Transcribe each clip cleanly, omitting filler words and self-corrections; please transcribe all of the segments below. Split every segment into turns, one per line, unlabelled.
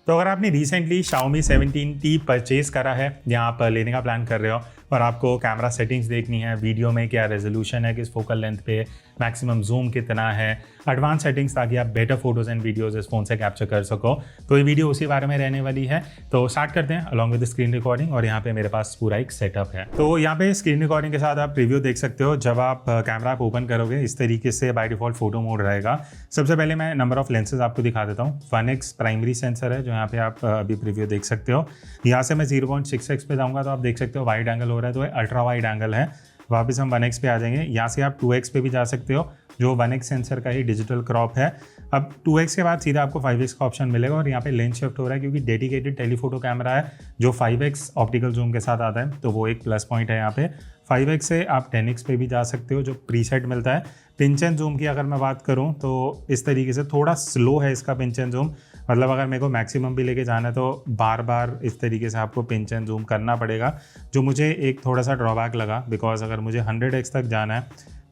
तो अगर आपने रिसेंटली Xiaomi 17T परचेज करा है या आप लेने का प्लान कर रहे हो और आपको कैमरा सेटिंग्स देखनी है, वीडियो में क्या रेजोल्यूशन है, किस फोकल लेंथ पे, मैक्सिमम जूम कितना है, एडवांस सेटिंग्स, ताकि आप बेटर फोटोज़ एंड वीडियोज़ इस फ़ोन से कैप्चर कर सको, तो ये वीडियो उसी बारे में रहने वाली है। तो स्टार्ट करते हैं अलॉन्ग विद स्क्रीन रिकॉर्डिंग। और यहाँ पे मेरे पास पूरा एक सेटअप है। तो यहाँ पे स्क्रीन रिकॉर्डिंग के साथ आप प्रीव्यू देख सकते हो। जब आप कैमरा आप ओपन करोगे इस तरीके से बाय डिफॉल्ट फोटो मोड रहेगा। सबसे पहले मैं नंबर ऑफ लेंसेज आपको दिखा देता हूँ। 1x प्राइमरी सेंसर है जो यहाँ पे आप अभी प्रीव्यू देख सकते हो। यहाँ से मैं 0.6x पे जाऊँगा तो आप देख सकते हो वाइड एंगल हो रहा है, तो अल्ट्रा वाइड एंगल है। वापस हम 1x पे आ जाएंगे। यहाँ से आप 2x पे भी जा सकते हो जो 1x सेंसर का ही डिजिटल क्रॉप है। अब 2x के बाद सीधा आपको 5x का ऑप्शन मिलेगा और यहाँ पे लेंस शिफ्ट हो रहा है क्योंकि डेडिकेटेड टेलीफोटो कैमरा है जो 5x ऑप्टिकल जूम के साथ आता है, तो वो एक प्लस पॉइंट है यहाँ पे। 5x से आप 10x पे भी जा सकते हो जो प्रीसेट मिलता है। पिंच एंड जूम की अगर मैं बात करूँ तो इस तरीके से थोड़ा स्लो है इसका पिंच एंड जूम, मतलब अगर मेरे को मैक्सिमम भी लेके जाना है तो बार बार इस तरीके से आपको पिंच एंड जूम करना पड़ेगा, जो मुझे एक थोड़ा सा ड्रॉबैक लगा। बिकॉज अगर मुझे 100x तक जाना है,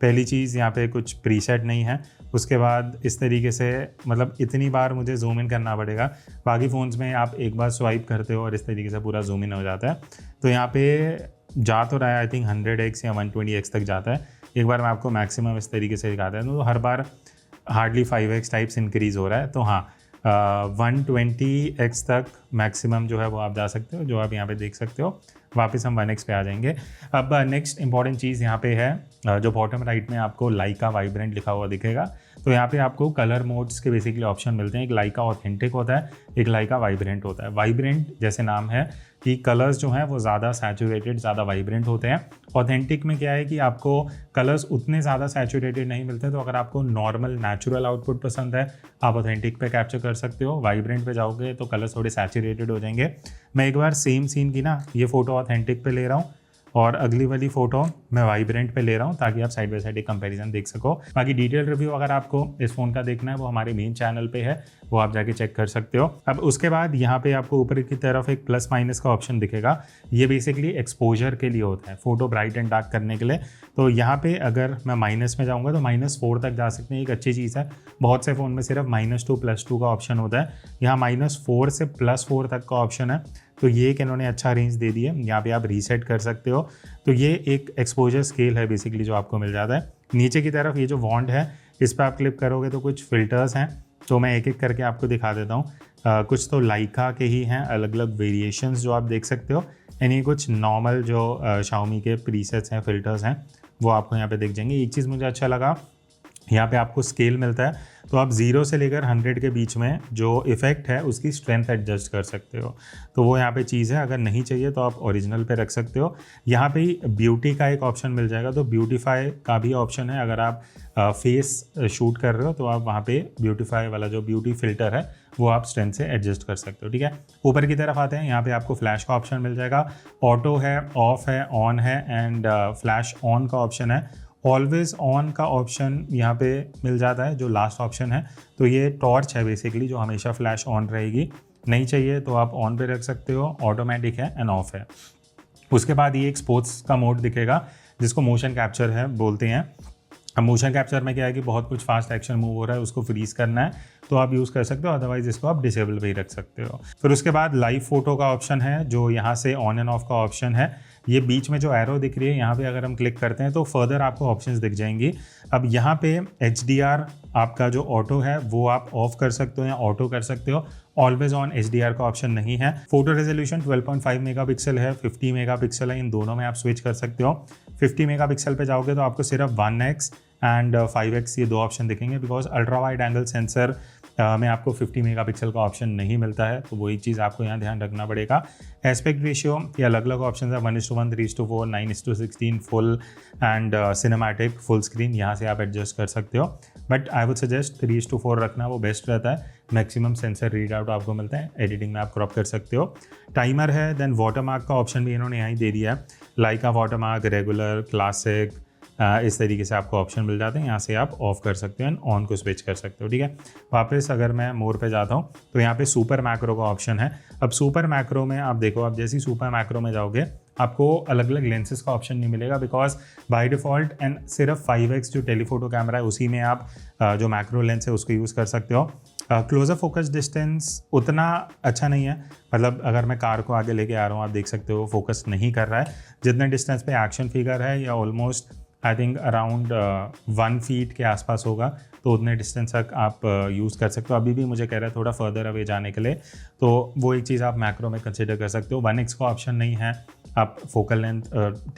पहली चीज़ यहाँ पे कुछ प्रीसेट नहीं है, उसके बाद इस तरीके से मतलब इतनी बार मुझे जूम इन करना पड़ेगा। बाकी फ़ोन्स में आप एक बार स्वाइप करते हो और इस तरीके से पूरा जूम इन हो जाता है। तो यहाँ पे जा तो रहा है आई थिंक 100x या 120x तक जाता है। एक बार मैं आपको मैक्सिमम इस तरीके से दिखाता है तो हर बार हार्डली 5x टाइप्स इंक्रीज़ हो रहा है। तो हाँ, 120x तक मैक्सिमम जो है वो आप जा सकते हो, जो आप यहाँ पे देख सकते हो। वापस हम 1x पे आ जाएंगे। अब नेक्स्ट इंपॉर्टेंट चीज़ यहाँ पे है जो बॉटम राइट में आपको लाइका वाइब्रेंट लिखा हुआ दिखेगा। तो यहाँ पे आपको कलर मोड्स के बेसिकली ऑप्शन मिलते हैं। एक लाइका ऑथेंटिक होता है, एक लाइका वाइब्रेंट होता है। वाइब्रेंट जैसे नाम है कि कलर्स जो हैं वो ज़्यादा सैचुरेटेड, ज़्यादा वाइब्रेंट होते हैं। ऑथेंटिक में क्या है कि आपको कलर्स उतने ज़्यादा सैचुरेटेड नहीं मिलते, तो अगर आपको नॉर्मल नेचुरल आउटपुट पसंद है आप ऑथेंटिक पे कैप्चर कर सकते हो। वाइब्रेंट पे जाओगे तो कलर्स थोड़े सैचुरेटेड हो जाएंगे। मैं एक बार सेम सीन की ना ये फ़ोटो ऑथेंटिक पे ले रहा हूँ और अगली वाली फ़ोटो मैं वाइब्रेंट पे ले रहा हूँ ताकि आप साइड बाय साइड एक कंपैरिजन देख सको। बाकी डिटेल रिव्यू अगर आपको इस फ़ोन का देखना है वो हमारे मेन चैनल पे है, वो आप जाके चेक कर सकते हो। अब उसके बाद यहाँ पे आपको ऊपर की तरफ एक प्लस माइनस का ऑप्शन दिखेगा। ये बेसिकली एक्सपोजर के लिए होता है, फ़ोटो ब्राइट एंड डार्क करने के लिए। तो यहाँ पे अगर मैं माइनस में जाऊँगा तो -4 तक जा सकते हैं, एक अच्छी चीज़ है। बहुत से फ़ोन में सिर्फ -2 +2 का ऑप्शन होता है, यहाँ -4 से +4 तक का ऑप्शन है। तो ये एक इन्होंने अच्छा रेंज दे दिया है। यहाँ पे आप रीसेट कर सकते हो। तो ये एक एक्सपोजर स्केल है बेसिकली जो आपको मिल जाता है। नीचे की तरफ ये जो वॉन्ड है इस पर आप क्लिक करोगे तो कुछ फ़िल्टर्स हैं, तो मैं एक एक करके आपको दिखा देता हूँ। कुछ तो लाइका के ही हैं, अलग अलग वेरिएशंस जो आप देख सकते हो। यानी कुछ नॉर्मल जो Xiaomi के प्रीसेट्स हैं, फ़िल्टर्स हैं, वो आपको यहाँ पे दिख जाएंगे। एक चीज़ मुझे अच्छा लगा, यहाँ पे आपको स्केल मिलता है, तो आप 0 से लेकर 100 के बीच में जो इफ़ेक्ट है उसकी स्ट्रेंथ एडजस्ट कर सकते हो। तो वो यहाँ पे चीज़ है। अगर नहीं चाहिए तो आप ओरिजिनल पे रख सकते हो। यहाँ पे ही ब्यूटी का एक ऑप्शन मिल जाएगा, तो ब्यूटीफाई का भी ऑप्शन है। अगर आप फेस शूट कर रहे हो तो आप वहाँ पे ब्यूटीफाई वाला जो ब्यूटी फिल्टर है वो आप स्ट्रेंथ से एडजस्ट कर सकते हो। ठीक है, ऊपर की तरफ आते हैं। यहाँ पे आपको फ्लैश का ऑप्शन मिल जाएगा। ऑटो है, ऑफ है, ऑन है एंड फ्लैश ऑन का ऑप्शन है। ऑलवेज ऑन का ऑप्शन यहाँ पे मिल जाता है जो लास्ट ऑप्शन है। तो ये टॉर्च है बेसिकली जो हमेशा फ्लैश ऑन रहेगी। नहीं चाहिए तो आप ऑन पे रख सकते हो। ऑटोमेटिक है एंड ऑफ है। उसके बाद ये एक स्पोर्ट्स का मोड दिखेगा जिसको मोशन कैप्चर है बोलते हैं। अब मोशन कैप्चर में क्या है कि बहुत कुछ फास्ट एक्शन मूव हो रहा है, उसको फ्रीज करना है तो आप यूज़ कर सकते हो, अदरवाइज इसको आप डिसेबल पे ही रख सकते हो। फिर उसके बाद लाइव फोटो का ऑप्शन है जो यहाँ से ऑन एंड ऑफ का ऑप्शन है। ये बीच में जो एरो दिख रही है यहाँ पे अगर हम क्लिक करते हैं तो फर्दर आपको ऑप्शंस दिख जाएंगी। अब यहाँ पे HDR आपका जो ऑटो है वो आप ऑफ कर सकते हो या ऑटो कर सकते हो। ऑलवेज ऑन HDR का ऑप्शन नहीं है। फोटो रेजोल्यूशन 12.5 मेगापिक्सल है, 50 मेगापिक्सल है, इन दोनों में आप स्विच कर सकते हो। 50 मेगापिक्सल पे जाओगे तो आपको सिर्फ 1x एंड 5x ये दो ऑप्शन दिखेंगे, because ultra wide angle sensor में आपको 50 मेगापिक्सल का ऑप्शन नहीं मिलता है, तो वही चीज़ आपको यहाँ ध्यान रखना पड़ेगा। एस्पेक्ट रेशियो ये अलग अलग ऑप्शन है, 1:1, 3:4, 9:16 full and cinematic full screen, यहाँ से आप एडजस्ट कर सकते हो। बट आई वुड सजेस्ट 3:4 रखना, वो बेस्ट रहता है। मैक्सिमम सेंसर रीड आउट आपको मिलता है, एडिटिंग में आप क्रॉप कर सकते हो। टाइमर है, देन वाटरमार्क का ऑप्शन भी इन्होंने यहाँ ही दे दिया है। लाइका वाटरमार्क, रेगुलर, क्लासिक, इस तरीके से आपको ऑप्शन मिल जाते हैं। यहाँ से आप ऑफ कर सकते हो एंड ऑन को स्विच कर सकते हो। ठीक है, वापस अगर मैं मोर पे जाता हूँ तो यहाँ पे सुपर मैक्रो का ऑप्शन है। अब सुपर मैक्रो में आप देखो, आप जैसे ही सुपर मैक्रो में जाओगे आपको अलग अलग लेंसेज का ऑप्शन नहीं मिलेगा, बिकॉज बाय डिफ़ॉल्ट एंड सिर्फ 5x जो टेलीफोटो कैमरा है उसी में आप जो मैक्रो लेंस है उसको यूज़ कर सकते हो। क्लोजर फोकस डिस्टेंस उतना अच्छा नहीं है, मतलब अगर मैं कार को आगे लेके आ रहा हूँ आप देख सकते हो फोकस नहीं कर रहा है। जितने डिस्टेंस पे एक्शन फिगर है या almost I think around 1 feet के आसपास होगा, तो उतने डिस्टेंस तक आप यूज़ कर सकते हो। अभी भी मुझे कह रहा है थोड़ा फर्दर अवे जाने के लिए, तो वो एक चीज़ आप मैक्रो में कंसिडर कर सकते हो। 1x का ऑप्शन नहीं है, आप फोकल लेंथ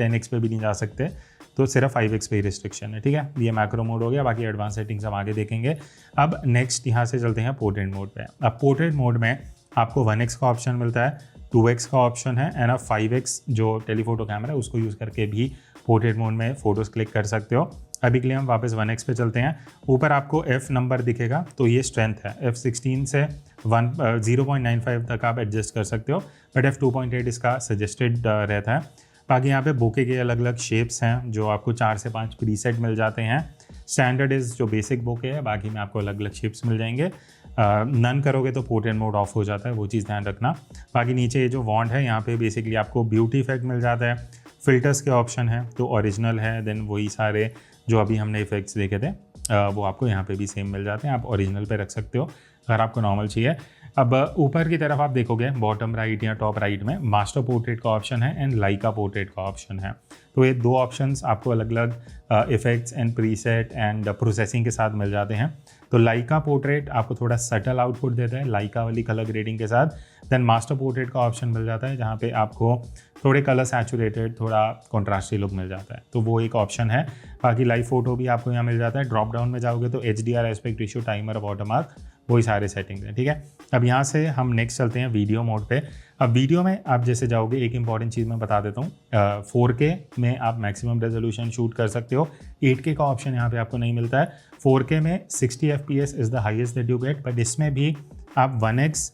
10x पे भी नहीं जा सकते, तो सिर्फ 5x पे ही रिस्ट्रिक्शन है, ठीक है। ये मैक्रो मोड हो गया, बाकी एडवांस सेटिंग्स हम आगे देखेंगे। अब नेक्स्ट यहाँ से चलते हैं पोर्ट्रेट मोड पे। अब पोर्ट्रेट मोड में आपको 1x का ऑप्शन मिलता है, 2x का ऑप्शन है, एंड अब 5x जो टेलीफोटो कैमरा है उसको यूज़ करके भी पोर्ट्रेट मोड में फ़ोटोज़ क्लिक कर सकते हो। अभी के लिए हम वापस 1x पे चलते हैं। ऊपर आपको F नंबर दिखेगा, तो ये स्ट्रेंथ है। F16 से 0.95 तक आप एडजस्ट कर सकते हो, बट F2.8 इसका सजेस्टेड रहता है। बाकी यहाँ पे बोके के अलग अलग शेप्स हैं, जो आपको 4 से 5 प्रीसेट मिल जाते हैं। स्टैंडर्ड इज़ जो बेसिक बोके है, बाकी में आपको अलग अलग शेप्स मिल जाएंगे। नन करोगे तो पोर्ट्रेट मोड ऑफ हो जाता है, वो चीज़ ध्यान रखना। बाकी नीचे ये जो वॉन्ट है, यहाँ पे बेसिकली आपको ब्यूटी इफेक्ट मिल जाता है। फिल्टर्स के ऑप्शन है, तो ओरिजिनल है, देन वही सारे जो अभी हमने इफेक्ट्स देखे थे वो आपको यहाँ पे भी सेम मिल जाते हैं। आप ओरिजिनल पे रख सकते हो अगर आपको नॉर्मल चाहिए। अब ऊपर की तरफ आप देखोगे बॉटम राइट या टॉप राइट में मास्टर पोर्ट्रेट का ऑप्शन है एंड लाइका पोर्ट्रेट का ऑप्शन है। तो ये दो ऑप्शंस आपको अलग अलग effects and preset and processing के साथ मिल जाते हैं। तो लाइका पोर्ट्रेट आपको थोड़ा सटल आउटपुट देता है लाइका वाली कलर ग्रेडिंग के साथ। देन मास्टर पोर्ट्रेट का ऑप्शन मिल जाता है जहाँ पे आपको थोड़े कलर सैचुरेटेड, थोड़ा कॉन्ट्रास्टी लुक मिल जाता है, तो वो एक ऑप्शन है। बाकी लाइव फोटो भी आपको यहाँ मिल जाता है। ड्रॉप डाउन में जाओगे तो HDR, aspect ratio, timer, watermark, वही सारे सेटिंग्स हैं, ठीक है। अब यहाँ से हम नेक्स्ट चलते हैं वीडियो मोड पे। अब वीडियो में आप जैसे जाओगे, एक इंपॉर्टेंट चीज़ मैं बता देता हूँ, 4K में आप मैक्सिमम रेजोल्यूशन शूट कर सकते हो। 8K का ऑप्शन यहाँ पे आपको नहीं मिलता है। 4K में 60 FPS is the highest that you get, but इसमें भी आप 1x,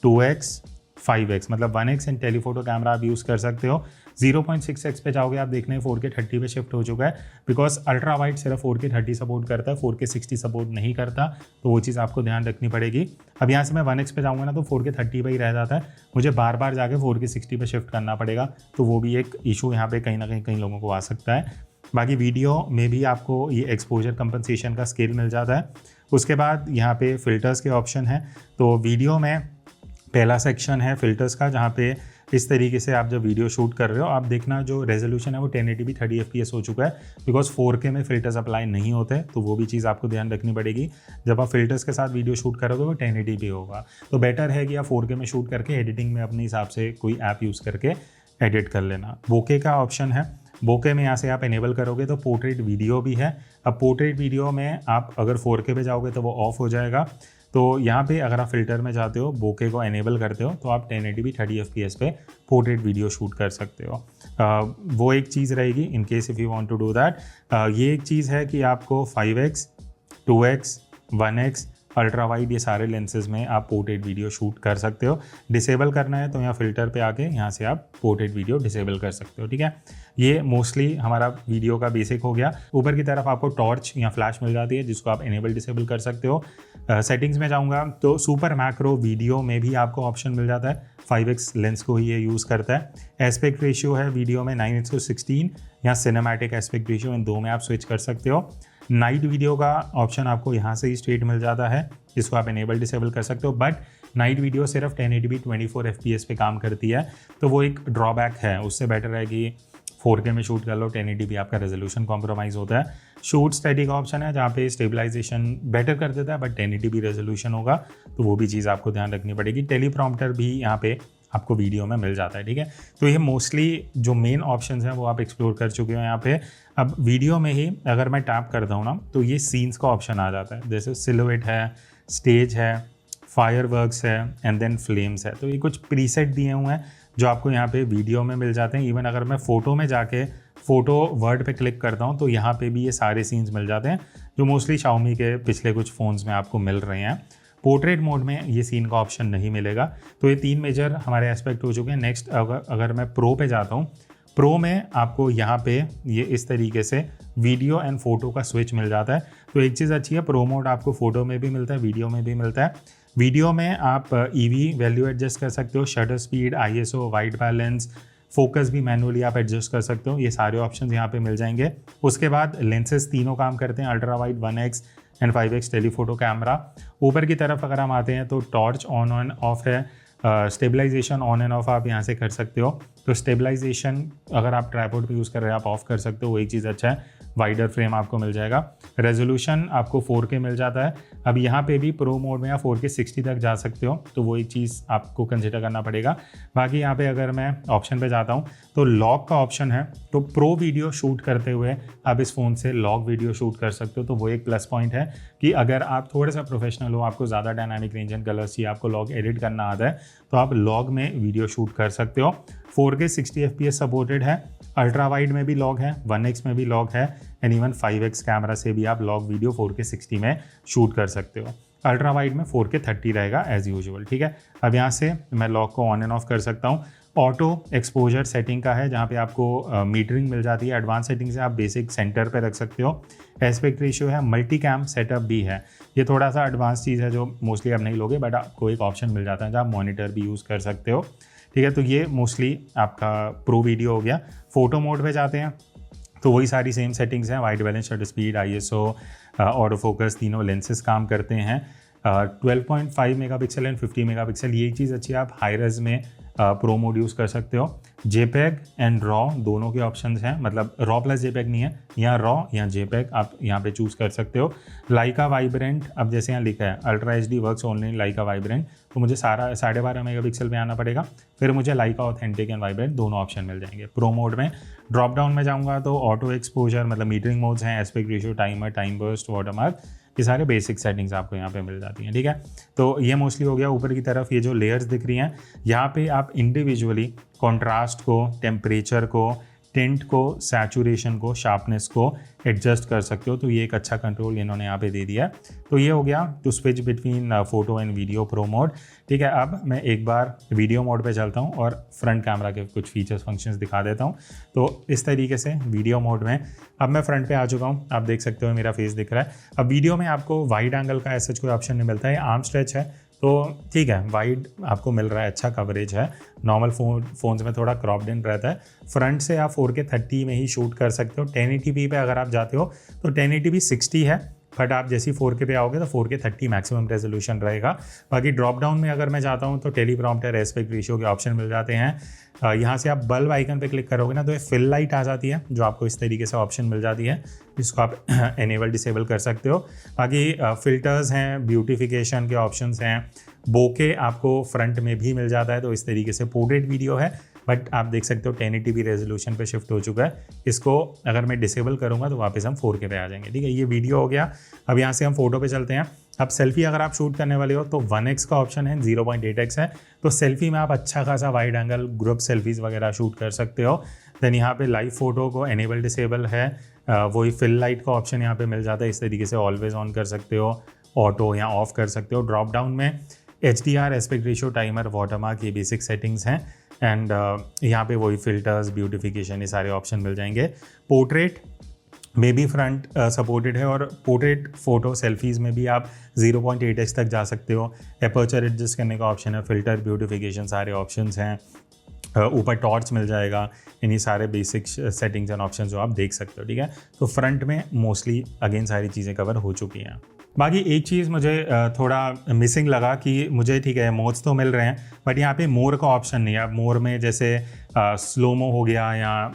2x, 5x मतलब 1x एंड टेलीफोटो कैमरा आप यूज़ कर सकते हो। 0.6x पे जाओगे आप देखने 4K 30 पे शिफ्ट हो चुका है, बिकॉज अल्ट्रा वाइड सिर्फ 4K 30 सपोर्ट करता है, 4K 60 सपोर्ट नहीं करता, तो वो चीज़ आपको ध्यान रखनी पड़ेगी। अब यहाँ से मैं 1x पे जाऊँगा ना तो 4K 30 पे ही रह जाता है, मुझे बार बार जाके 4K 60 पे शिफ्ट करना पड़ेगा, तो वो भी एक इशू यहाँ पे कहीं ना कहीं लोगों को आ सकता है। बाकी वीडियो में भी आपको ये एक्सपोजर कंपनसेशन का स्केल मिल जाता है। उसके बाद यहाँ पे फ़िल्टर्स के ऑप्शन है। तो वीडियो में पहला सेक्शन है फ़िल्टर्स का, जहाँ पे इस तरीके से आप जब वीडियो शूट कर रहे हो आप देखना जो रेजोल्यूशन है वो 1080p 30 fps हो चुका है, बिकॉज 4K में फ़िल्टर्स अप्लाई नहीं होते, तो वो भी चीज़ आपको ध्यान रखनी पड़ेगी। जब आप फ़िल्टर्स के साथ वीडियो शूट करोगे वो 1080p होगा, तो बेटर है कि आप 4K में शूट करके एडिटिंग में अपने हिसाब से कोई ऐप यूज़ करके एडिट कर लेना। बोके का ऑप्शन है, बोके में यहाँ से आप इनेबल करोगे तो पोर्ट्रेट वीडियो भी है। अब पोर्ट्रेट वीडियो में आप अगर 4K पे जाओगे तो वो ऑफ हो जाएगा, तो यहाँ पे अगर आप फिल्टर में जाते हो, बोके को एनेबल करते हो, तो आप 1080p 30 fps पे पोर्ट्रेट वीडियो शूट कर सकते हो। वो एक चीज़ रहेगी in case if you want to do that. ये एक चीज़ है कि आपको 5x, 2x, 1x, ultra wide ये सारे लेंसेज में आप पोर्ट्रेट वीडियो शूट कर सकते हो। डिसेबल करना है तो यहाँ फ़िल्टर पे आके यहाँ से आप पोर्ट्रेट वीडियो डिसेबल कर सकते हो, ठीक है। ये मोस्टली हमारा वीडियो का बेसिक हो गया। ऊपर की तरफ आपको टॉर्च या फ्लैश मिल जाती है जिसको आप इनेबल डिसेबल कर सकते हो। सेटिंग्स में जाऊँगा तो सुपर मैक्रो वीडियो में भी आपको ऑप्शन मिल जाता है। 5x लेंस को ही ये यूज़ करता है। एस्पेक्ट रेशियो है वीडियो में 9:16 या सिनेमैटिक एस्पेक्ट रेशियो, इन दो में आप स्विच कर सकते हो। नाइट वीडियो का ऑप्शन आपको यहाँ से ही स्ट्रेट मिल जाता है, जिसको आप इनेबल डिसेबल कर सकते हो, बट नाइट वीडियो सिर्फ 1080p 24 fps पे काम करती है, तो वो एक ड्रॉबैक है। उससे बेटर है कि 4K में शूट कर लो, 1080p आपका रेजोल्यूशन कॉम्प्रोमाइज़ होता है। शूट स्टडी का ऑप्शन है जहाँ पे स्टेबलाइजेशन बेटर कर देता है, बट 1080p रेजोल्यूशन होगा, तो वो भी चीज़ आपको ध्यान रखनी पड़ेगी। टेलीप्रॉम्प्टर भी यहाँ पे आपको वीडियो में मिल जाता है, ठीक है। तो ये मोस्टली जो मेन ऑप्शंस हैं वो आप एक्सप्लोर कर चुके हो यहाँ पे। अब वीडियो में ही अगर मैं टैप करता हूँ ना तो ये सीन्स का ऑप्शन आ जाता है, जैसे सिलुएट है, स्टेज है, फायरवर्क्स है एंड देन फ्लेम्स है। तो ये कुछ प्रीसेट दिए हुए हैं जो आपको यहाँ पे वीडियो में मिल जाते हैं। इवन अगर मैं फ़ोटो में जाके फ़ोटो वर्ड पे क्लिक करता हूँ तो यहाँ पे भी ये सारे सीन्स मिल जाते हैं जो मोस्टली Xiaomi के पिछले कुछ फ़ोन्स में आपको मिल रहे हैं। पोर्ट्रेट मोड में ये सीन का ऑप्शन नहीं मिलेगा। तो ये 3 मेजर हमारे एस्पेक्ट हो चुके हैं। नेक्स्ट अगर मैं प्रो पे जाता हूँ, प्रो में आपको यहाँ पे ये इस तरीके से वीडियो एंड फोटो का स्विच मिल जाता है। तो एक चीज़ अच्छी है, प्रो मोड आपको फोटो में भी मिलता है, वीडियो में भी मिलता है। वीडियो में आप EV वैल्यू एडजस्ट कर सकते हो, shutter speed, ISO, white balance, focus भी मैनुअली आप एडजस्ट कर सकते हो, ये सारे ऑप्शन यहाँ पे मिल जाएंगे। उसके बाद लेंसेज तीनों काम करते हैं, ultra wide, 1x and 5x telephoto camera. ऊपर की तरफ अगर हम आते हैं तो टॉर्च ऑन एंड ऑफ है, स्टेबलाइजेशन ऑन एंड ऑफ आप यहाँ से कर सकते हो। तो स्टेबलाइजेशन अगर आप ट्राइपॉड पे यूज़ कर रहे हैं आप ऑफ कर सकते हो, वो एक चीज़ अच्छा है। वाइडर फ्रेम आपको मिल जाएगा। रेजोल्यूशन आपको 4K मिल जाता है। अब यहाँ पे भी प्रो मोड में आप 4K 60 तक जा सकते हो, तो वो एक चीज़ आपको कंसिडर करना पड़ेगा। बाकी यहाँ पे अगर मैं ऑप्शन पे जाता हूँ तो लॉग का ऑप्शन है, तो प्रो वीडियो शूट करते हुए आप इस फ़ोन से लॉग वीडियो शूट कर सकते हो। तो वो एक प्लस पॉइंट है कि अगर आप थोड़ा सा प्रोफेशनल हो, आपको ज़्यादा डायनामिक रेंज एंड कलर्स चाहिए, आपको लॉग एडिट करना आता है, तो आप लॉग में वीडियो शूट कर सकते हो। 4K 60 FPS सपोर्टेड है, अल्ट्रा वाइड में भी लॉग है, 1x में भी लॉग है एंड इवन 5x कैमरा से भी आप लॉग वीडियो 4K 60 में शूट कर सकते हो। अल्ट्रा वाइड में 4K 30 रहेगा एज यूजुअल, ठीक है। अब यहाँ से मैं लॉग को ऑन एंड ऑफ कर सकता हूँ। ऑटो एक्सपोजर सेटिंग का है, जहाँ पे आपको मीटरिंग मिल जाती है। एडवांस सेटिंग से आप बेसिक सेंटर पे रख सकते हो। एस्पेक्ट रेशियो है, मल्टी कैम सेटअप भी है। ये थोड़ा सा एडवांस चीज़ है जो मोस्टली आप नहीं लोगे, बट आपको एक ऑप्शन मिल जाता है जहाँ आप मॉनिटर भी यूज़ कर सकते हो, ठीक है। तो ये मोस्टली आपका प्रो वीडियो हो गया। फोटो मोड पे जाते हैं तो वही सारी सेम सेटिंग्स हैं, white balance, shutter speed, ISO, auto focus, तीनों लेंसेज काम करते हैं। 12.5 मेगापिक्सल एंड 50 मेगापिक्सल, ये चीज़ अच्छी है, आप हाई रेज में प्रो मोड यूज़ कर सकते हो। JPEG एंड रॉ दोनों के ऑप्शंस हैं, मतलब रॉ प्लस JPEG नहीं है, यहाँ रॉ या JPEG आप यहाँ पे चूज़ कर सकते हो। लाइका वाइब्रेंट, अब जैसे यहाँ लिखा है अल्ट्रा HD वर्क्स ओनली लाइका वाइब्रेंट, तो मुझे सारा 12.5 मेगापिक्सल पे आना पड़ेगा, फिर मुझे लाइका ऑथेंटिक एंड वाइब्रेंट दोनों ऑप्शन मिल जाएंगे। प्रो मोड में ड्रॉप डाउन में जाऊँगा तो ऑटो एक्सपोजर, मतलब मीटरिंग मोड्स हैं, aspect ratio, timer, time burst, watermark, ये सारे बेसिक सेटिंग्स आपको यहाँ पे मिल जाती हैं, ठीक है। तो ये मोस्टली हो गया। ऊपर की तरफ ये जो लेयर्स दिख रही हैं, यहाँ पे आप इंडिविजुअली कॉन्ट्रास्ट को, टेम्परेचर को, टिंट को, सैचुरेशन को, शार्पनेस को एडजस्ट कर सकते हो। तो ये एक अच्छा कंट्रोल इन्होंने यहाँ पे दे दिया है। तो ये हो गया to switch between photo and video pro mode, ठीक है। अब मैं एक बार वीडियो मोड पे चलता हूँ और फ्रंट कैमरा के कुछ फीचर्स फंक्शंस दिखा देता हूँ। तो इस तरीके से वीडियो मोड में अब मैं फ्रंट पे आ चुका हूँ, आप देख सकते हो मेरा फेस दिख रहा है। अब वीडियो में आपको वाइड एंगल का ऐसा कोई ऑप्शन नहीं मिलता है, आर्म स्ट्रेच है तो ठीक है, वाइड आपको मिल रहा है, अच्छा कवरेज है। नॉर्मल फ़ोन्स में थोड़ा क्रॉप्ड इन रहता है। फ्रंट से आप 4K 30 में ही शूट कर सकते हो। 1080p पे अगर आप जाते हो तो 1080p 60 है, बट आप जैसे 4K पे आओगे तो 4K 30 मैक्सिमम रेजोल्यूशन रहेगा। बाकी ड्रॉप डाउन में अगर मैं जाता हूँ तो टेलीप्रॉम्प्टर, एस्पेक्ट रेशियो के ऑप्शन मिल जाते हैं। यहाँ से आप बल्ब आइकन पे क्लिक करोगे ना तो ये फिल लाइट आ जाती है, जो आपको इस तरीके से ऑप्शन मिल जाती है, जिसको आप एनेबल डिसेबल कर सकते हो। बाकी फिल्टर्स हैं, ब्यूटिफिकेशन के ऑप्शंस हैं, बोके आपको फ्रंट में भी मिल जाता है। तो इस तरीके से पोर्ट्रेट वीडियो है, बट आप देख सकते हो 1080p रेजोल्यूशन पे शिफ्ट हो चुका है। इसको अगर मैं डिसेबल करूँगा तो वापस हम 4K पे आ जाएंगे, ठीक है। ये वीडियो हो गया। अब यहाँ से हम फोटो पे चलते हैं। अब सेल्फी अगर आप शूट करने वाले हो तो 1x का ऑप्शन है, 0.8x है। तो सेल्फी में आप अच्छा खासा वाइड एंगल ग्रुप सेल्फीज़ वगैरह शूट कर सकते हो। देन यहाँ पे लाइव फोटो को एनेबल डिसेबल है, वही फिल लाइट का ऑप्शन यहाँ पे मिल जाता है। इस तरीके से ऑलवेज ऑन कर सकते हो, ऑटो या ऑफ कर सकते हो। ड्रॉप डाउन में HDR, aspect ratio, timer, watermark, ये बेसिक सेटिंग्स हैं। एंड यहाँ पे वही फिल्टर्स, ब्यूटिफिकेशन, ये सारे ऑप्शन मिल जाएंगे। पोर्ट्रेट में भी फ्रंट सपोर्टेड है, और पोर्ट्रेट फोटो सेल्फीज़ में भी आप 0.8x तक जा सकते हो। एपर्चर एडजस्ट करने का ऑप्शन है, फिल्टर, ब्यूटिफिकेशन, सारे ऑप्शंस हैं। ऊपर टॉर्च मिल जाएगा, इन्हीं सारे बेसिक सेटिंग्स एंड ऑप्शन जो आप देख सकते हो, ठीक है। तो फ्रंट में मोस्टली अगेन सारी चीज़ें कवर हो चुकी हैं। बाकी एक चीज़ मुझे थोड़ा मिसिंग लगा कि मुझे, ठीक है, मोड्स तो मिल रहे हैं, बट यहाँ पे मोर का ऑप्शन नहीं है। अब मोर में जैसे स्लोमो हो गया या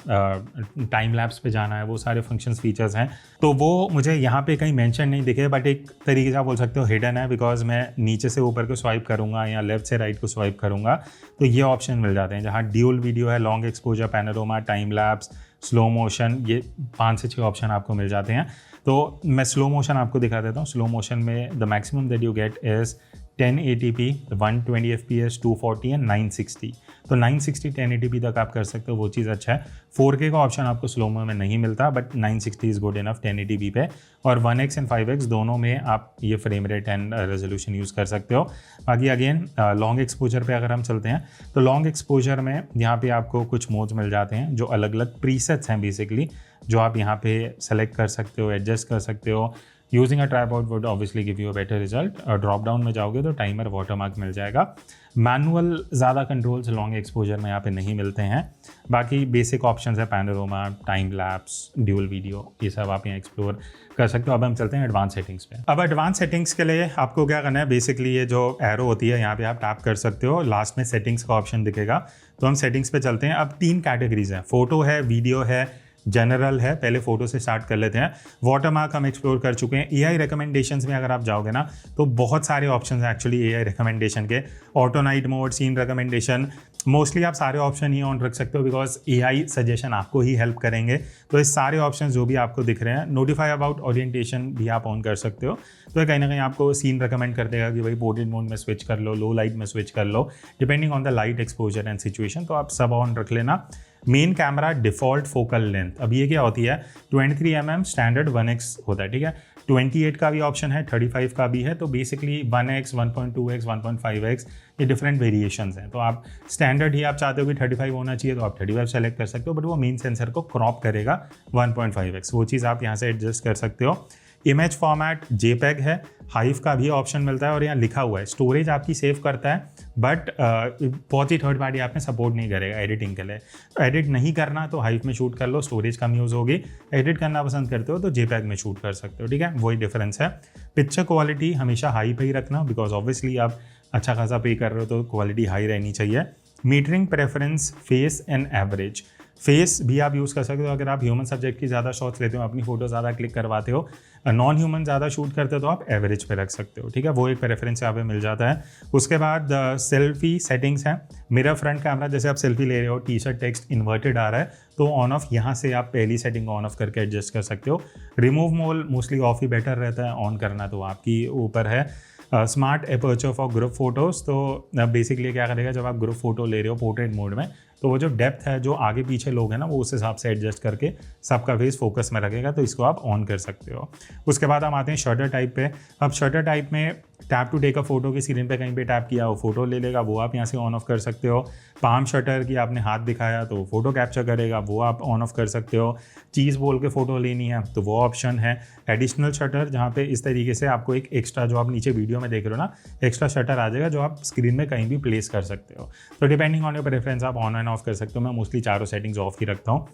टाइम लैप्स पे जाना है, वो सारे फंक्शंस फीचर्स हैं, तो वो मुझे यहाँ पे कहीं मेंशन नहीं दिखे। बट एक तरीके से आप बोल सकते हो हिडन है, बिकॉज मैं नीचे से ऊपर को स्वाइप करूँगा या लेफ्ट से राइट को स्वाइप करूँगा तो ये ऑप्शन मिल जाते हैं, जहाँ ड्यूल वीडियो है, long exposure, panorama, time lapse, slow motion, ये 5 से 6 ऑप्शन आपको मिल जाते हैं। तो मैं स्लो मोशन आपको दिखा देता हूँ। स्लो मोशन में the maximum that you get is 1080p, 120 fps, 240 and 960। तो 960 1080p तक आप कर सकते हो, वो चीज़ अच्छा है। 4K का ऑप्शन आपको स्लोमो में नहीं मिलता, but 960 is good enough 1080p पे। और 1x एंड 5x दोनों में आप ये frame rate and resolution use कर सकते हो। बाकी अगेन लॉन्ग एक्सपोजर पे अगर हम चलते हैं तो लॉन्ग एक्सपोजर में यहाँ पे आपको कुछ मोड्स मिल जाते हैं, जो अलग अलग प्रीसेट्स हैं बेसिकली, जो आप यहाँ पे सेलेक्ट कर सकते हो, एडजस्ट कर सकते हो। Using a tripod would obviously give you a better result. Drop down में जाओगे तो टाइमर वाटरमार्क मिल जाएगा। मैनुअल ज़्यादा कंट्रोल्स लॉन्ग एक्सपोजर में यहाँ पे नहीं मिलते हैं। बाकी बेसिक ऑप्शंस है panorama, time lapse, dual video, ये सब आप यहाँ एक्सप्लोर कर सकते हो। अब हम चलते हैं एडवांस सेटिंग्स पे। अब एडवांस सेटिंग्स के लिए आपको क्या करना है, बेसिकली ये जो एरो होती है यहाँ पे आप टैप कर सकते हो, लास्ट में सेटिंग्स का ऑप्शन दिखेगा। तो हम सेटिंग्स पे चलते हैं। अब 3 कैटेगरीज हैं, फोटो है, वीडियो है, जनरल है। पहले फोटो से स्टार्ट कर लेते हैं। वाटरमार्क हम एक्सप्लोर कर चुके हैं। एआई रिकमेंडेशंस में अगर आप जाओगे ना तो बहुत सारे ऑप्शंस हैं एक्चुअली एआई रिकमेंडेशन के। Auto night mode, scene recommendation, mostly आप सारे ऑप्शन ही ऑन रख सकते हो बिकॉज एआई सजेशन आपको ही हेल्प करेंगे। तो इस सारे ऑप्शन जो भी आपको दिख रहे हैं, नोटिफाई अबाउट ओरिएंटेशन भी आप ऑन कर सकते हो। तो ये कहीं ना कहीं आपको सीन रिकमेंड कर देगा कि भाई पोर्ट्रेट मोड में स्विच कर लो, लो लाइट में स्विच कर लो, depending on the light exposure and situation. तो आप सब ऑन रख लेना। Main camera default focal length, अब ये क्या होती है, 23 mm स्टैंडर्ड 1x होता है, ठीक है। 28 का भी ऑप्शन है, 35 का भी है। तो बेसिकली 1x, 1.2x, 1.5x ये डिफरेंट वेरिएशंस हैं। तो आप स्टैंडर्ड ही आप चाहते हो कि 35 होना चाहिए तो आप 35 सेलेक्ट कर सकते हो, बट वो मेन सेंसर को क्रॉप करेगा 1.5x, वो चीज़ आप यहाँ से एडजस्ट कर सकते हो। इमेज फॉर्मेट JPEG है। हाइव का भी ऑप्शन मिलता है और यहाँ लिखा हुआ है स्टोरेज आपकी सेव करता है, बट बहुत ही थर्ड पार्टी ऐप में सपोर्ट नहीं करेगा एडिटिंग के लिए। एडिट नहीं करना तो हाइव में शूट कर लो, स्टोरेज कम यूज़ होगी। एडिट करना पसंद करते हो तो JPEG में शूट कर सकते हो, ठीक है, वही डिफरेंस है। पिक्चर क्वालिटी हमेशा हाई पे ही रखना बिकॉज ऑब्वियसली आप अच्छा खासा पे कर रहे हो तो क्वालिटी हाई रहनी चाहिए। Metering preference face and average, face भी आप यूज़ कर सकते हो अगर आप ह्यूमन सब्जेक्ट की ज़्यादा शॉट्स लेते हो, अपनी फोटो ज़्यादा क्लिक करवाते हो। नॉन ह्यूमन ज़्यादा शूट करते हो तो आप एवरेज पे रख सकते हो, ठीक है, वो एक प्रेफरेंस यहाँ पे मिल जाता है। उसके बाद सेल्फी सेटिंग्स हैं। मिरर फ्रंट कैमरा, जैसे आप सेल्फी ले रहे हो, टी-शर्ट टेक्स्ट इन्वर्टेड आ रहा है तो ऑन ऑफ यहाँ से आप पहली सेटिंग ऑन ऑफ करके एडजस्ट कर सकते हो। Remove mole mostly of he better रहता है, ऑन करना तो आपकी ऊपर है। Smart aperture for group photos, तो बेसिकली क्या करेगा, जब आप ग्रुप फोटो ले रहे हो पोर्ट्रेट मोड में तो वो जो डेप्थ है, जो आगे पीछे लोग हैं ना, वो उस हिसाब से एडजस्ट करके सबका फेस फोकस में रखेगा, तो इसको आप ऑन कर सकते हो। उसके बाद हम आते हैं शटर टाइप पे। अब शटर टाइप में tap to take a photo की स्क्रीन पे कहीं पे टैप किया वो फोटो ले लेगा, वो आप यहाँ से ऑन ऑफ कर सकते हो। पाम शटर की आपने हाथ दिखाया तो फोटो कैप्चर करेगा, वो आप ऑन ऑफ कर सकते हो। चीज़ बोल के फ़ोटो लेनी है तो वो ऑप्शन है। एडिशनल शटर, जहाँ पे इस तरीके से आपको एक एक्स्ट्रा, जो आप नीचे वीडियो में देख रहे हो ना, एक्स्ट्रा शटर आ जाएगा जो आप स्क्रीन में कहीं भी प्लेस कर सकते हो। तो डिपेंडिंग ऑन योर प्रेफरेंस आप ऑन एंड ऑफ कर सकते हो। मैं मोस्टली चारों सेटिंग्स ऑफ ही रखता हूँ,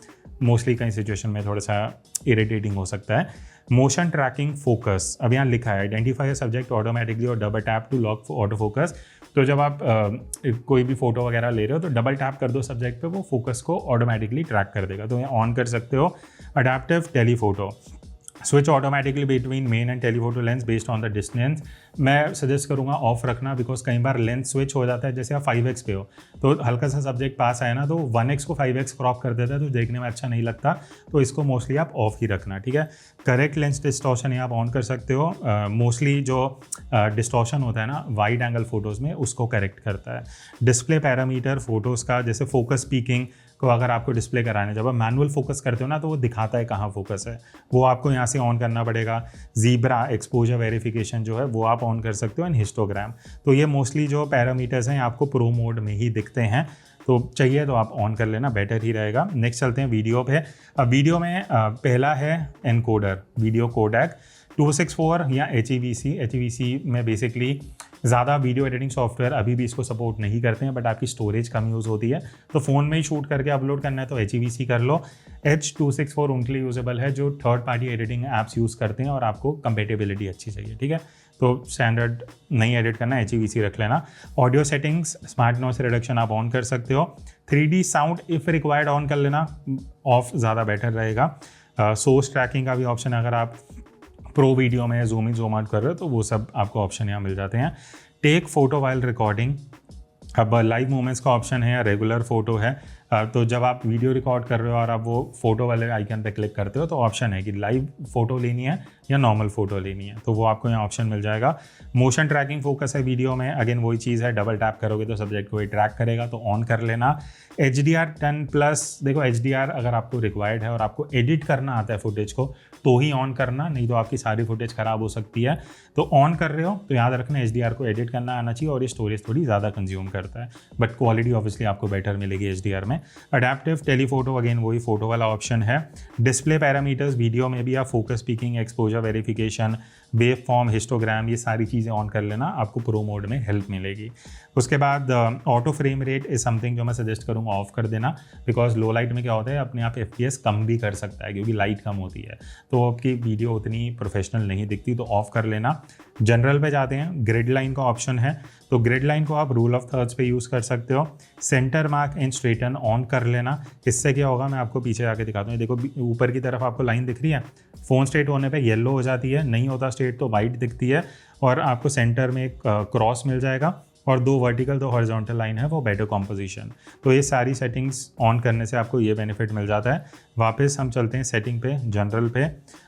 मोस्टली कई सिचुएशन में थोड़ा सा इरिटेटिंग हो सकता है। मोशन ट्रैकिंग फोकस, अब यहाँ लिखा है आइडेंटिफाई सब्जेक्ट ऑटोमेटिकली और double tap to lock auto focus. तो जब आप कोई भी फोटो वगैरह ले रहे हो तो डबल टैप कर दो सब्जेक्ट पे, वो फोकस को ऑटोमेटिकली ट्रैक कर देगा, तो यहाँ ऑन कर सकते हो। Adaptive telephoto, switch automatically between main and telephoto lens based on the distance, मैं सजेस्ट करूंगा ऑफ रखना बिकॉज कई बार लेंस स्विच हो जाता है। जैसे आप 5x पे हो तो हल्का सा सब्जेक्ट पास आए ना तो 1x को 5x क्रॉप कर देता है, तो देखने में अच्छा नहीं लगता, तो इसको मोस्टली आप ऑफ ही रखना, ठीक है। करेक्ट लेंस डिस्टॉर्शन ये आप ऑन कर सकते हो। मोस्टली जो डिस्टॉर्शन होता है ना वाइड एंगल फोटोज़ में, उसको करेक्ट करता है। डिस्प्ले पैरामीटर फोटोज़ का, जैसे फोकस पीकिंग को अगर आपको डिस्प्ले कराने, जब आप मैनुअल फोकस करते हो ना तो वो दिखाता है कहाँ फोकस है, वो आपको यहाँ से ऑन करना पड़ेगा। ज़ीब्रा एक्सपोजर वेरिफिकेशन जो है वो आप ऑन कर सकते हो, एंड हिस्टोग्राम। तो ये मोस्टली जो पैरामीटर्स हैं आपको प्रो मोड में ही दिखते हैं, तो चाहिए तो आप ऑन कर लेना, बेटर ही रहेगा। नेक्स्ट चलते हैं वीडियो पे। अब वीडियो में पहला है एनकोडर, वीडियो कोडेक 264 या HEVC में बेसिकली ज़्यादा वीडियो एडिटिंग सॉफ्टवेयर अभी भी इसको सपोर्ट नहीं करते हैं, बट आपकी स्टोरेज कम यूज़ होती है तो फ़ोन में ही शूट करके अपलोड करना है तो HEVC कर लो। H264 उनके लिए यूजेबल है जो third party editing apps use करते हैं और आपको कंपेटेबिलिटी अच्छी चाहिए, ठीक है, तो स्टैंडर्ड नहीं एडिट करना, HEVC रख लेना। Audio settings, smart noise reduction आप ऑन कर सकते हो। 3D sound if required on कर लेना, ऑफ ज़्यादा बेटर रहेगा। सोर्स ट्रैकिंग का भी ऑप्शन, अगर आप प्रो वीडियो में जूम इन जूम आउट कर रहे हो तो वो सब आपको ऑप्शन यहाँ मिल जाते हैं। टेक फोटो वाइल रिकॉर्डिंग, अब लाइव मोमेंट्स का ऑप्शन है या रेगुलर फोटो है, तो जब आप वीडियो रिकॉर्ड कर रहे हो और आप वो फोटो वाले आइकन पे क्लिक करते हो तो ऑप्शन है कि लाइव फोटो लेनी है या नॉर्मल फोटो लेनी है, तो वो आपको यहाँ ऑप्शन मिल जाएगा। मोशन ट्रैकिंग फोकस है वीडियो में, अगेन वही चीज़ है, डबल टैप करोगे तो सब्जेक्ट को ही ट्रैक करेगा, तो ऑन कर लेना। HDR 10+, देखो HDR अगर आपको रिक्वायर्ड है और आपको एडिट करना आता है फुटेज को तो ही ऑन करना, नहीं तो आपकी सारी फुटेज ख़राब हो सकती है। तो ऑन कर रहे हो तो याद रखना HDR को एडिट करना आना चाहिए, और ये स्टोरेज थोड़ी ज़्यादा कंज्यूम करता है, बट क्वालिटी ऑब्वियसली आपको बेटर मिलेगी HDR में। में। अडेप्टिव टेलीफोटो अगेन वही फोटो वाला ऑप्शन है। डिस्प्ले पैरामीटर्स वीडियो में भी आप focus picking, exposure verification, wave form, histogram, ये सारी चीज़ें ऑन कर लेना, आपको प्रो मोड में हेल्प मिलेगी। उसके बाद auto frame rate is something जो मैं सजेस्ट करूँगा ऑफ कर देना, बिकॉज लो लाइट में क्या होता है अपने आप FPS कम भी कर सकता है क्योंकि लाइट कम होती है, तो आपकी वीडियो उतनी प्रोफेशनल नहीं दिखती, तो ऑफ कर लेना। जनरल पे जाते हैं, ग्रिड लाइन का ऑप्शन है, तो ग्रिड लाइन को आप रूल ऑफ थर्ड्स पे यूज़ कर सकते हो। Centre mark and straighten on कर लेना, इससे क्या होगा मैं आपको पीछे आके दिखाता हूँ। देखो ऊपर की तरफ आपको लाइन दिख रही है, फ़ोन स्ट्रेट होने पे येलो हो जाती है, नहीं होता स्ट्रेट तो वाइट दिखती है, और आपको सेंटर में एक क्रॉस मिल जाएगा, और 2 वर्टिकल 2 हॉरिजॉन्टल लाइन है, वो बेटर कॉम्पोजिशन। तो ये सारी सेटिंग्स ऑन करने से आपको ये बेनिफिट मिल जाता है। वापस हम चलते हैं सेटिंग पे, जनरल पे।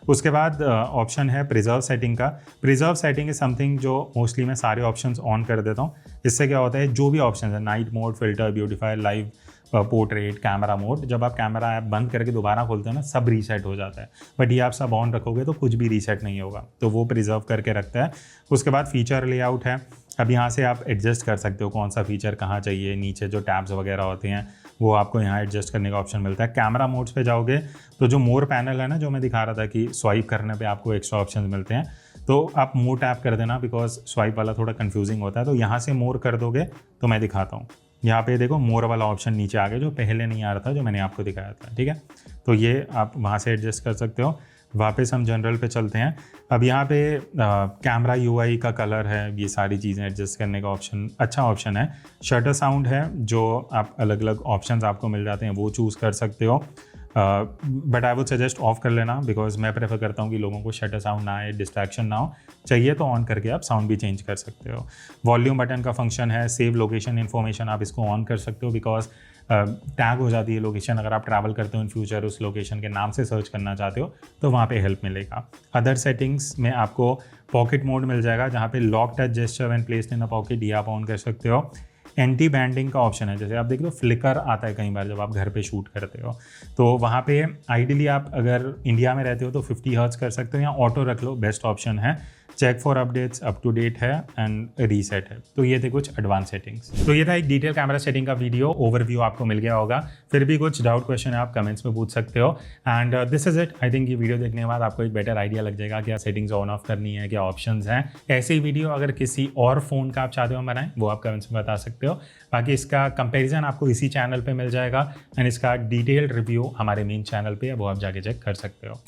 उसके बाद ऑप्शन है प्रिजर्व सेटिंग का। प्रिजर्व सेटिंग इज समथिंग जो मोस्टली मैं सारे ऑप्शंस ऑन कर देता हूँ। इससे क्या होता है जो भी ऑप्शन है, night mode, filter, beautify, live, portrait, camera mode, जब आप कैमरा ऐप बंद करके दोबारा खोलते हैं ना, सब रीसेट हो जाता है। बट ये आप सब ऑन रखोगे तो कुछ भी रीसेट नहीं होगा, तो वो प्रिजर्व करके रखता है। उसके बाद फीचर लेआउट है, अब यहाँ से आप एडजस्ट कर सकते हो कौन सा फीचर कहाँ चाहिए। नीचे जो टैब्स वगैरह होते हैं वो आपको यहाँ एडजस्ट करने का ऑप्शन मिलता है। कैमरा मोड्स पे जाओगे तो जो मोर पैनल है ना, जो मैं दिखा रहा था कि स्वाइप करने पे आपको एक्स्ट्रा ऑप्शन मिलते हैं, तो आप मोर टैप कर देना, बिकॉज स्वाइप वाला थोड़ा कंफ्यूजिंग होता है। तो यहाँ से मोर कर दोगे तो मैं दिखाता हूँ, यहाँ पे देखो मोर वाला ऑप्शन नीचे आ गया, जो पहले नहीं आ रहा था, जो मैंने आपको दिखाया था। ठीक है, तो ये आप वहाँ से एडजस्ट कर सकते हो। वापस हम जनरल पे चलते हैं। अब यहाँ पे कैमरा UI का कलर है, ये सारी चीज़ें एडजस्ट करने का ऑप्शन, अच्छा ऑप्शन है। शटर साउंड है, जो आप अलग अलग ऑप्शंस आपको मिल जाते हैं, वो चूज़ कर सकते हो। But I would suggest of कर लेना, बिकॉज मैं प्रेफर करता हूँ कि लोगों को शटर साउंड ना आए, डिस्ट्रैक्शन ना हो। चाहिए तो ऑन करके आप साउंड भी चेंज कर सकते हो। वॉल्यूम बटन का फंक्शन है, सेव लोकेशन इन्फॉर्मेशन, आप इसको ऑन कर सकते हो, बिकॉज टैग हो जाती है लोकेशन। अगर आप ट्रैवल करते हो इन फ्यूचर, उस लोकेशन के नाम से सर्च करना चाहते हो तो वहाँ पे हेल्प मिलेगा। अदर सेटिंग्स में आपको पॉकेट मोड मिल जाएगा, जहाँ पे lock touch gesture when placed in a pocket, ये आप ऑन कर सकते हो। एंटी बैंडिंग का ऑप्शन है, जैसे आप देख लो फ्लिकर आता है कई बार जब आप घर पे शूट करते हो, तो वहाँ पे आइडियली आप अगर इंडिया में रहते हो तो 50 हर्ट्ज कर सकते हो, या ऑटो रख लो, बेस्ट ऑप्शन है। Check for updates, up to date है, एंड रीसेट है। तो ये थे कुछ एडवांस सेटिंग्स। तो ये था एक डिटेल कैमरा सेटिंग का वीडियो ओवरव्यू, आपको मिल गया होगा। फिर भी कुछ डाउट क्वेश्चन है आप कमेंट्स में पूछ सकते हो। And this is it. I think ये वीडियो देखने के बाद आपको एक बेटर आइडिया लग जाएगा क्या सेटिंग्स ऑन ऑफ करनी है, क्या ऑप्शंस हैं। ऐसे ही वीडियो अगर किसी और फ़ोन का आप चाहते हो बनाएं, वो आप कमेंट्स में बता सकते हो। बाकी इसका कंपेरिजन आपको इसी चैनल पे मिल जाएगा, एंड इसका डिटेल्ड रिव्यू हमारे मेन चैनल पे है, वो आप जाके चेक कर सकते हो।